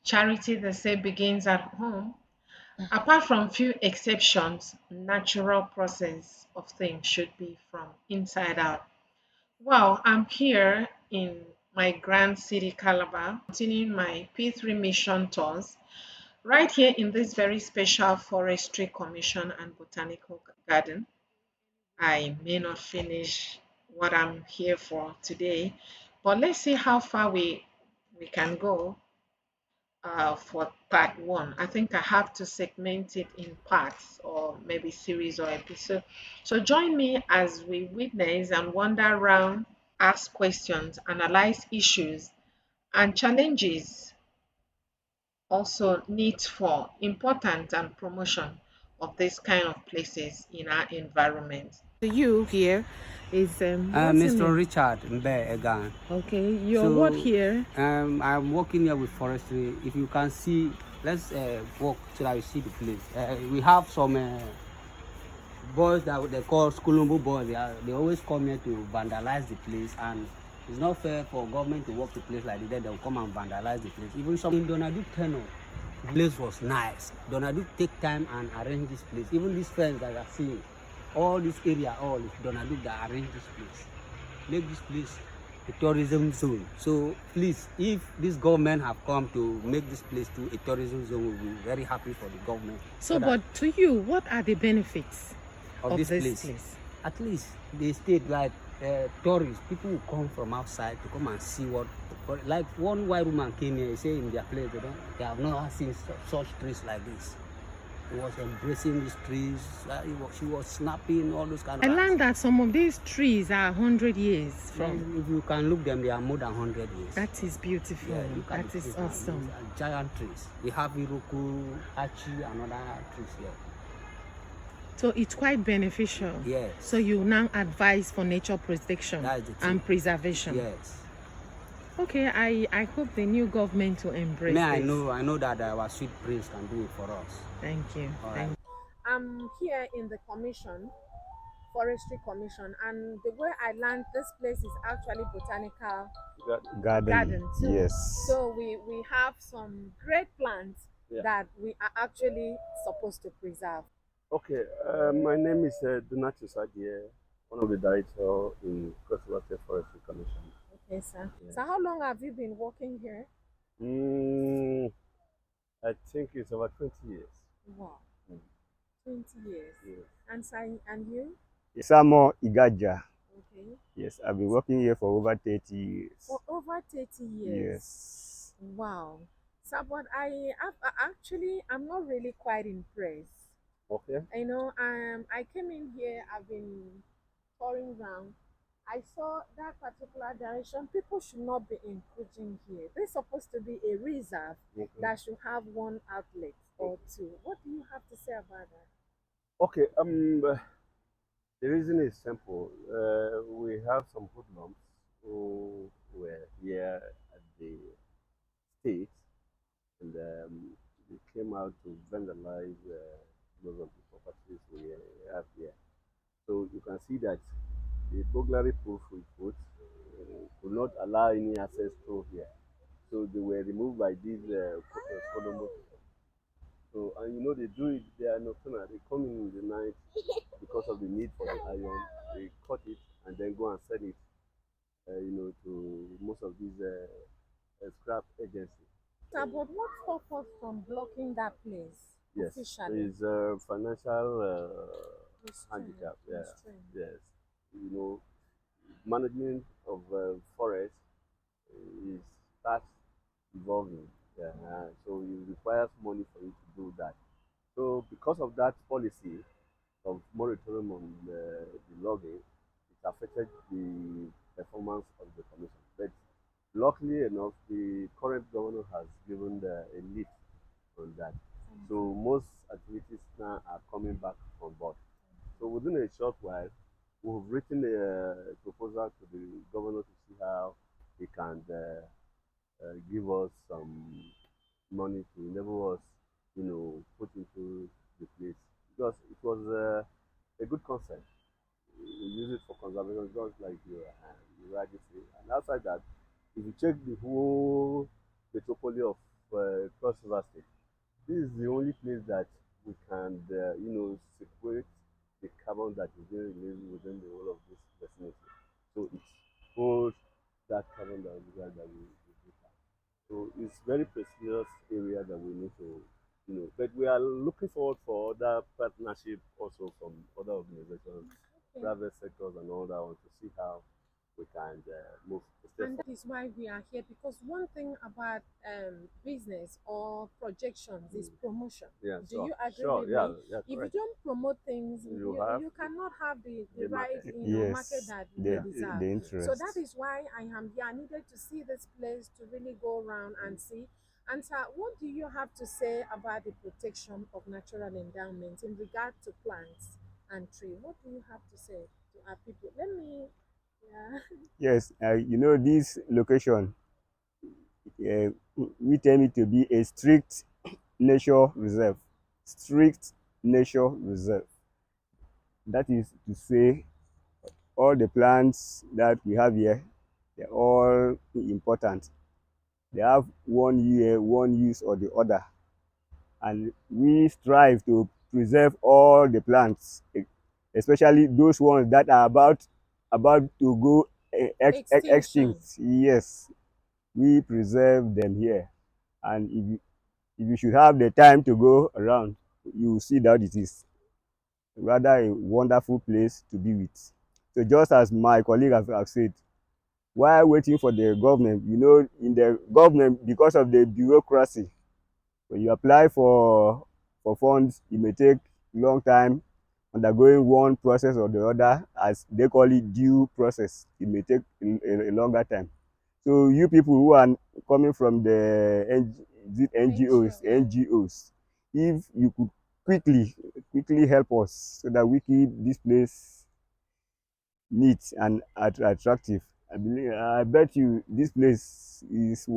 Charity, they say, begins at home. Apart from few exceptions, natural process of things should be from inside out. Well, I'm here in my grand city, Calabar, continuing my P3 mission tours, right here in this very special Forestry Commission and Botanical Garden. I may not finish what I'm here for today, but let's see how far we can go for part one. I think I have to segment it in parts or maybe series or episode. So join me as we witness and wander around, ask questions, analyze issues and challenges, also needs for important and promotion of this kind of places in our environment. You here is what's your Mr. name? Richard Mbe Egan. Okay, you're what So here? I'm working here with forestry. If you can see, let's walk so that you see the place. We have some boys that they call Skulumbu boys. They always come here to vandalize the place, and it's not fair for government to work the place like that. They'll come and vandalize the place. Even some in Donadu tenor, the place was nice. Donadu take time and arrange this place. Even this fence that you are seeing, all this area, all is Donadu that arrange this place. Make this place a tourism zone. So please, if this government have come to make this place to a tourism zone, we'll be very happy for the government. So, but to you, what are the benefits of this place. At least they state like tourists, people who come from outside to come and see what. Like one white woman came here, he say in their place they have not seen such trees like this. He was embracing these trees. She was snapping all those kind of. I learned that some of these trees are 100 years from. If you can look them, they are more than 100 years. That is beautiful. Yeah, that is awesome. Giant trees. We have Iroku, Achi, and other trees here. So it's quite beneficial. Yes. So you now advise for nature protection and preservation. Yes. Okay, I hope the new government will embrace it. I know that our sweet prince can do it for us. Thank you. Right. I'm here in the commission, Forestry Commission, and the way I learned this place is actually botanical garden too. Yes. So we have some great plants that we are actually supposed to preserve. Okay, my name is Donatus Adie, one of the directors in Cross River Forestry Commission. Okay, sir. Yeah. So how long have you been working here? I think it's over 20 years. Wow. 20 years. Yes. And you? Isamo Igaja. Okay. Yes, I've been working here for over 30 years. For over 30 years? Yes. Wow. So, but I'm not really quite impressed. Okay. You know, I came in here, I've been touring around. I saw that particular direction. People should not be encroaching here. There's supposed to be a reserve that should have one outlet or two. What do you have to say about that? Okay, the reason is simple. We have some hoodlums who were here at the state, and they came out to vandalize most of the properties we have here. So you can see that the burglary proof we put could not allow any access through here. So they were removed by these Kodomo. So, and you know, they do it, they are nocturnal. They come in the night because of the need for the iron. They cut it and then go and sell it, to most of these scrap agencies. But what stopped us from blocking that place? Yes, officially? it's a financial handicap. Yeah, yes. You know, management of forest is tax evolving. Yeah, so it requires money for you to do that. So because of that policy of moratorium on the logging, it affected the performance of the commission. But luckily enough, the current governor has given a lift on that. So most activities now are coming back on board. So within a short while, we've written a proposal to the governor to see how he can give us some money to enable us, put into the place because it was a good concept. We use it for conservation, just like you rightly say. And outside that, if you check the whole metropolis of Cross River State. This is the only place that we can, separate the carbon that is being released within the whole of this vicinity. So it holds that carbon dioxide that we breathe out. So it's very prestigious area that we need to, but we are looking forward for other partnership also from other organizations, Okay. private sectors and all that one to see how we can move a step And forward. that is why we are here, because one thing about business or projections is promotion. Yeah, Do sure, you agree sure, with yeah, me? yeah, If you correct. don't promote things, You have you cannot have the the right, market. market Yes, that we Yeah, deserve. the So that interest. is why I am here. I needed to see this place to really go around and see. And sir, what do you have to say about the protection of natural endowments in regard to plants and tree? What do you have to say to our people? Let me, yeah. Yes, this location, uh, we tell it to be a strict nature reserve. Strict nature reserve. That is to say, all the plants that we have here, they're all important. They have one year, one use or the other. And we strive to preserve all the plants, especially those ones that are about to go Extinction. extinct. Yes, we preserve them here. And if you should have the time to go around, you will see that it is rather a wonderful place to be with. So just as my colleague have said, while waiting for the government, in the government, because of the bureaucracy, when you apply for funds, it may take long time, undergoing one process or the other, as they call it due process. It may take a longer time. So you people who are coming from the is it NGO, NGOs, yeah. NGOs, if you could quickly help us so that we keep this place neat and attractive. I bet you this place is So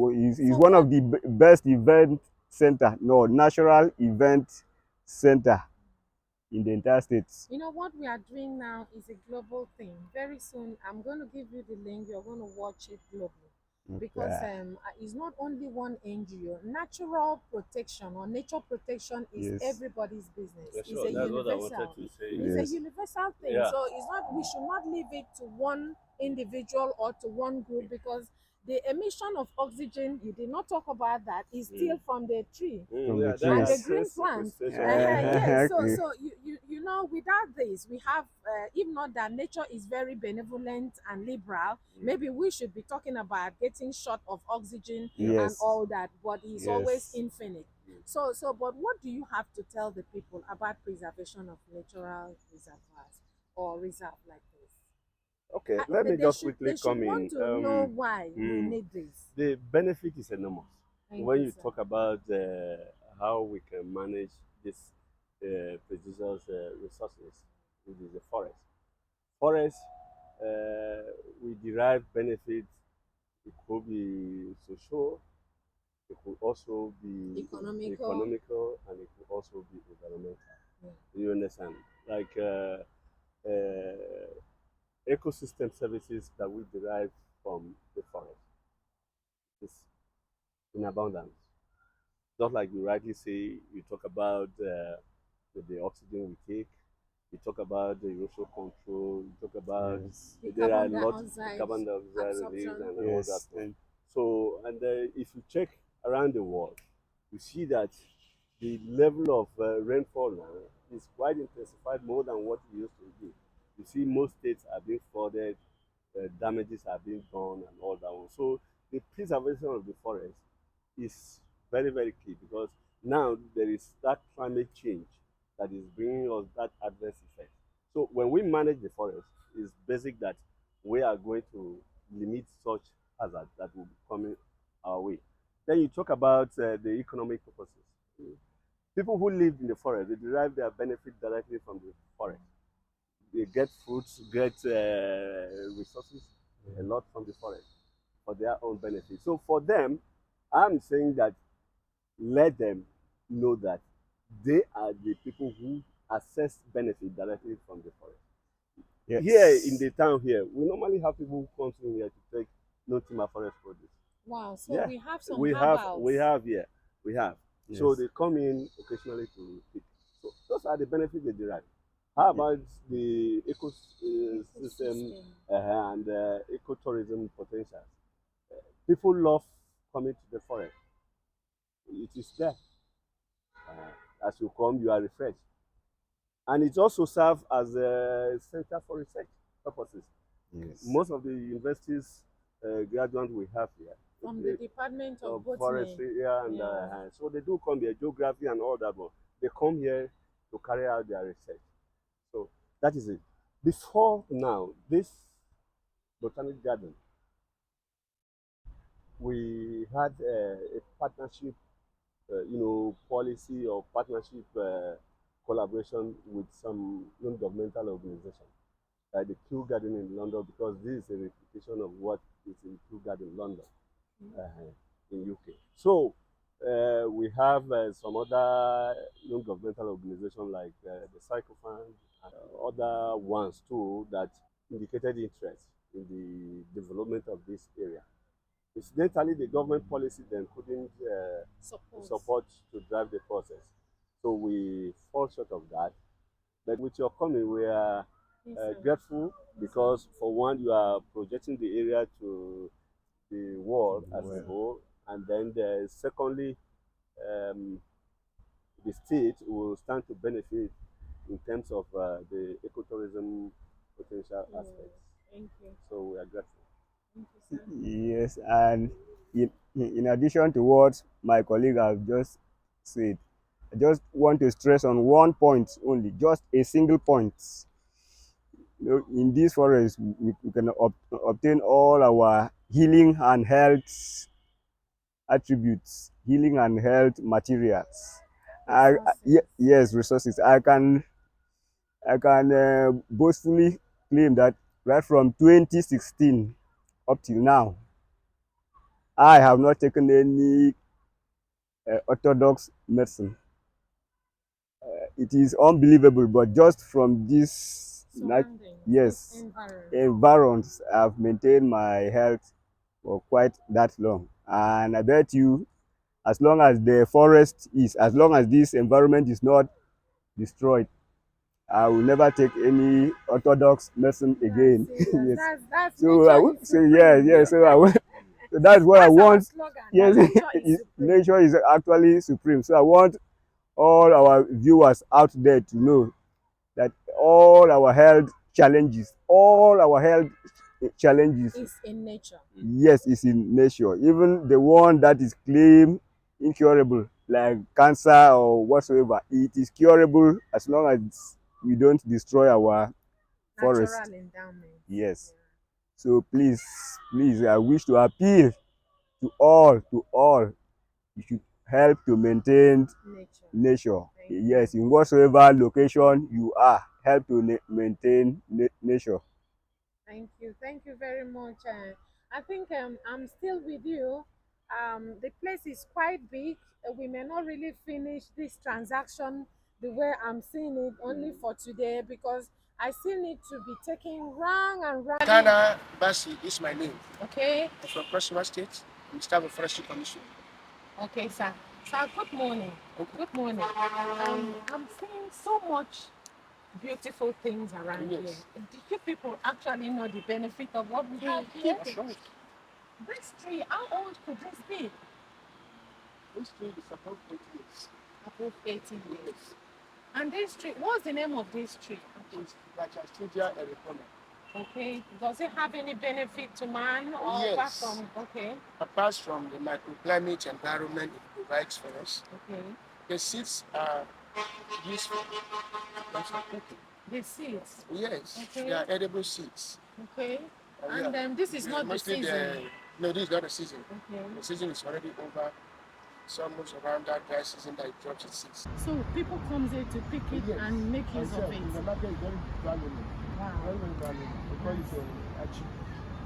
one what of the best event center, no, natural event center in the entire states. what we are doing now is a global thing. Very soon I'm going to give you the link. You're going to watch it globally. Because Okay. it's not only one NGO. Natural protection or nature protection is Yes. everybody's business. yeah, It's sure. a That's what I wanted universal. to say. It's a Yes. universal thing. Yeah. So it's not, we should not leave it to one individual or to one group, because the emission of oxygen, you did not talk about that, is still from the tree From the Yeah, that and the trees. green access plants. sequestration. Yes. So Okay. so without this, we have, if not that nature is very benevolent and liberal, maybe we should be talking about getting short of oxygen Yeah. and Yes. all that, but it's always Yes. infinite. So but what do you have to tell the people about preservation of natural reservoirs or reserve like this? Okay, let me They just should quickly come want in. to know why we Mm, need this. the benefit is enormous. Thank When you, you sir. talk about how we can manage this precious resources, which is the forest. Forest, we derive benefits. It could be social, it could also be Economical. economical, and it could also be environmental. Yeah. You understand? Like uh, ecosystem services that we derive from the forest is in abundance. Just like you rightly say, you talk about the oxygen we take, you talk about the erosion control, you talk about Yes. The there are a carbon lot of dioxide carbon dioxide release absorption. and all that Yes. one. So, and if you check around the world, you see that the level of rainfall now is quite intensified more than what it used to be. You see, most states are being flooded, damages are being done, and all that one. So, the preservation of the forest is very, very key because now there is that climate change that is bringing us that adverse effect. So, when we manage the forest, it's basic that we are going to limit such hazards that will be coming our way. Then you talk about the economic purposes. People who live in the forest, they derive their benefit directly from the forest. They get fruits, get resources a lot from the forest for their own benefit. So for them, I'm saying that let them know that they are the people who assess benefit directly from the forest. Here in Yes. the town here, we normally have people who come in here to take no timber forest produce. Wow. So Yeah, we have some we herbals. have here. we have. Yes. So they come in occasionally to pick. So those are the benefits they derive. How about the ecosystem and ecotourism potential? People love coming to the forest. It is there. As you come, you are refreshed. And it also serves as a center for research purposes. Yes. Most of the universities graduates we have here From the Department of Botany. Forestry, yeah, and so they do come here, geography and all that, but they come here to carry out their research. So that is it. Before now, this botanic garden, we had a partnership, policy or partnership collaboration with some non-governmental organization, like the Kew Garden in London, because this is a replication of what is in Kew Garden, London, in UK. So we have some other non-governmental organizations like the Psychophant and other ones too that indicated interest in the development of this area. Incidentally, the government policy then couldn't support to drive the process. So we fall short of that. But with your coming, we are grateful because, for one, you are projecting the area to the world as a whole. And then, secondly, the state will stand to benefit in terms of the ecotourism potential aspects. Thank you. So we are grateful. Thank you, sir. Yes, and in addition to what my colleague has just said, I just want to stress on one point only, just a single point. In this forest, we can obtain all our healing and health attributes, healing and health materials. Yes, resources. I can boastfully claim that right from 2016 up till now, I have not taken any orthodox medicine. It is unbelievable, but just from this environs, I've maintained my health for quite that long. And I bet you, as long as the forest is, as long as this environment is not destroyed, I will never take any orthodox medicine again. Yes. That's So I would say yes. So I will. So that's what I want. Yes, nature is actually supreme. So I want all our viewers out there to know that all our health challenges is in nature. Yes, it's in nature. Even the one that is claimed incurable, like cancer or whatsoever, it is curable as long as we don't destroy our forest. Natural endowment. Yes. So please, I wish to appeal to all, you should help to maintain nature. Yes, in whatsoever location you are, help to maintain nature. Thank you very much. I think I'm still with you. The place is quite big. We may not really finish this transaction the way I'm seeing it only for today, because I still need to be taking round and round. Tana Basi is my name. Okay. I'm from Cross River State. I'm staff of Forestry Commission. Okay, sir. Sir, good morning. Good morning. I'm seeing so much beautiful things around here. Did you people actually know the benefit of what we have here? Right. This tree, how old could this be? This tree is about 80 years. Above 80 years. And this tree, what's the name of this tree? It's Brachystegia erycona. Okay. Does it have any benefit to man? Or Yes. Apart Apart from the microclimate environment it provides for us, the seeds are useful in terms of cooking. The seeds? Yes, Okay. they are edible seeds. Okay. And this is not the season? No, this is not the season. Okay. The season is already over. It's almost around that dry season that it drops its seeds. So people come here to pick it and make use of it? The market is very valuable. Wow. Very, very valuable. They call it achi.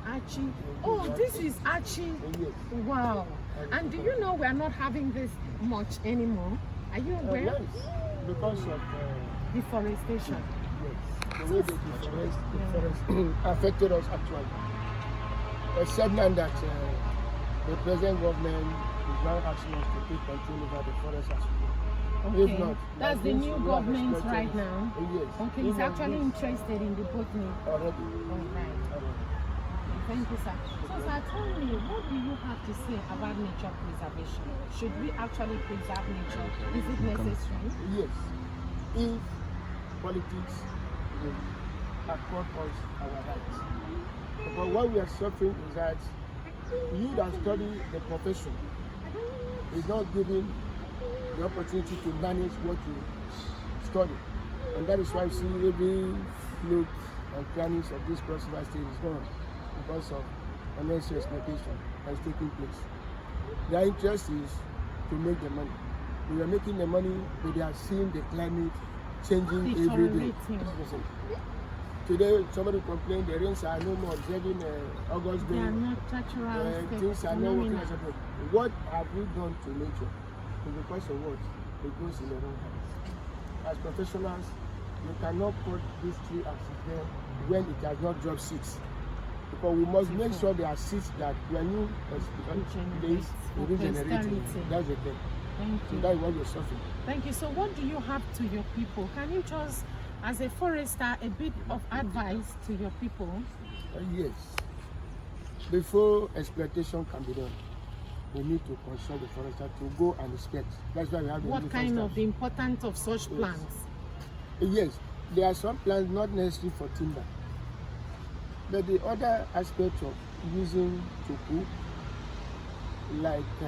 Achi. Oh, this is achi. Yes. Wow. And do you know we are not having this much anymore? Are you aware? Yes, because of deforestation. yes, the way the forest affected us actually. Except now that the present government is now asking us to take control over the forest as we go. Okay. If not, That's the new government right now. Yes. Okay, he's actually interested in the botany. Already. All right. Thank you, sir. So, sir, tell me, what do you have to say about nature preservation? Should we actually preserve nature? Is it necessary? Yes. If politics will accord us our rights. But what we are suffering is that you that study the profession is not given the opportunity to manage what you study. And that is why you see every nook and crannies of this Cross River State is gone because of unnecessary exploitation that is taking place. Their interest is to make the money. We are making the money, but they are seeing the climate changing every day. Today, somebody complained the rains are no more, during August. They are not natural. Things are not working as a good. What have we done to nature? Because of what? It goes in the wrong hands. As professionals, you cannot cut this tree as it's there when it has not dropped seeds. Because we must make sure there are seeds that when you days regenerate. That's the thing. Thank you. So that's what you're suffering. Thank you. So what do you have to your people? Can you just, as a forester, a bit of advice to your people? Yes. Before exploitation can be done, we need to consult the forester to go and inspect. That's why we have the What kind of the importance of such plants? Yes, there are some plants not necessary for timber. But the other aspect of using to cook, like I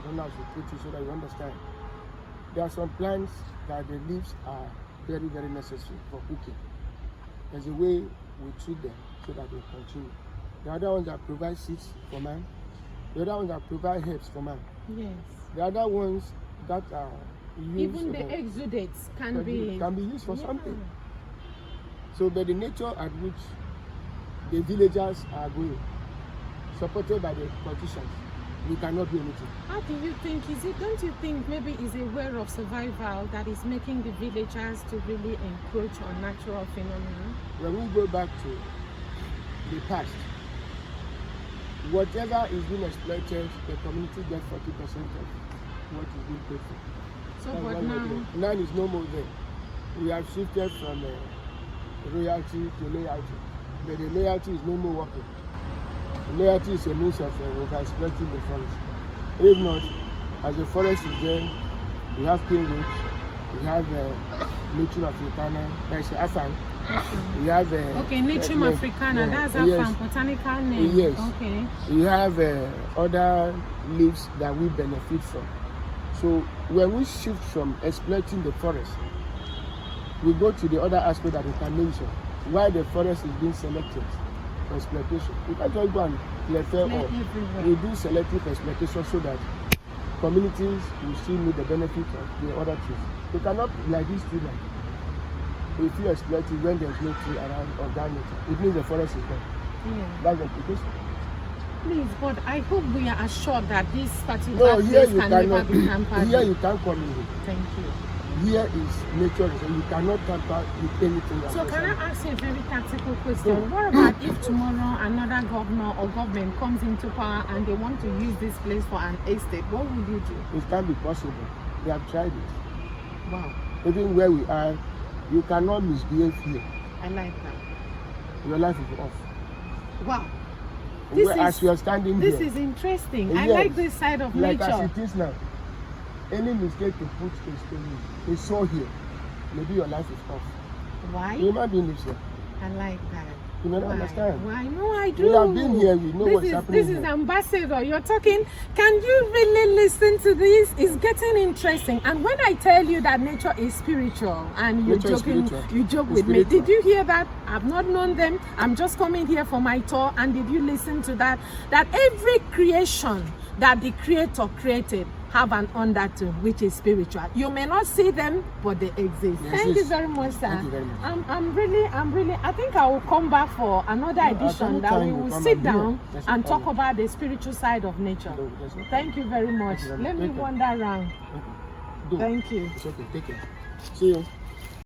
don't know how to put it so that you understand. There are some plants that the leaves are very, very necessary for cooking. There's a way we treat them so that they continue. The other ones that provide seeds for man. The other ones that provide herbs for man. Yes. The other ones that are used. Even the exudates can be used for something. So, by the nature at which the villagers are going, supported by the politicians, we cannot do anything. How do you think, don't you think maybe it's a way of survival that is making the villagers to really encroach on natural phenomena? When we go back to the past, whatever is being exploited, the community gets 40% of what is being paid for. So, but now is no more there. We have shifted from royalty to loyalty, but the loyalty is no more working. Loyalty is a means of over-exploiting the forest. If not, as the forest is there, we have cane roots, we have Nichum africana, that's Afan. We have Nichum africana, that's Afan, botanical name. Yes. Okay. We have other leaves that we benefit from. So when we shift from exploiting the forest, we go to the other aspect that we can mention. Why the forest is being selected for exploitation. We can't just go and clear fair or we do selective exploitation so that communities will still need the benefit of the other trees. We cannot like this tree that if you exploit it when there's no tree around or down it means the forest is gone. Yeah. That's the implication. Please, but I hope we are assured that this particular place can never be tampered Here with. you can't come in. Thank you. Here is nature, so you cannot tamper with anything. So can I ask you a very tactical question? What about if tomorrow another governor or government comes into power and they want to use this place for an estate? What will you do? It can't be possible. They have tried it. Wow. Even where we are, you cannot misbehave here. I like that. Your life is off. Wow. As we are standing this here. is interesting. Yes. I like this side of like nature. As it is now. Any mistake to put a saw here, maybe your life is off. Why? Human being lives here. I like that. You don't understand. Why? No, I do. We have been here, we know what's happening. This is ambassador. You're talking. Can you really listen to this? It's getting interesting. And when I tell you that nature is spiritual and you're joking, you joke with me. Did you hear that? I've not known them. I'm just coming here for my tour. And did you listen to that? That every creation that the creator created have an undertone which is spiritual. You may not see them, but they exist. Thank you very much, sir. Thank you very much. I'm really, I think I will come back for another edition that we will sit down and talk about the spiritual side of nature. Thank you very much. Let me wander around. Thank you. It's okay, take care. See you.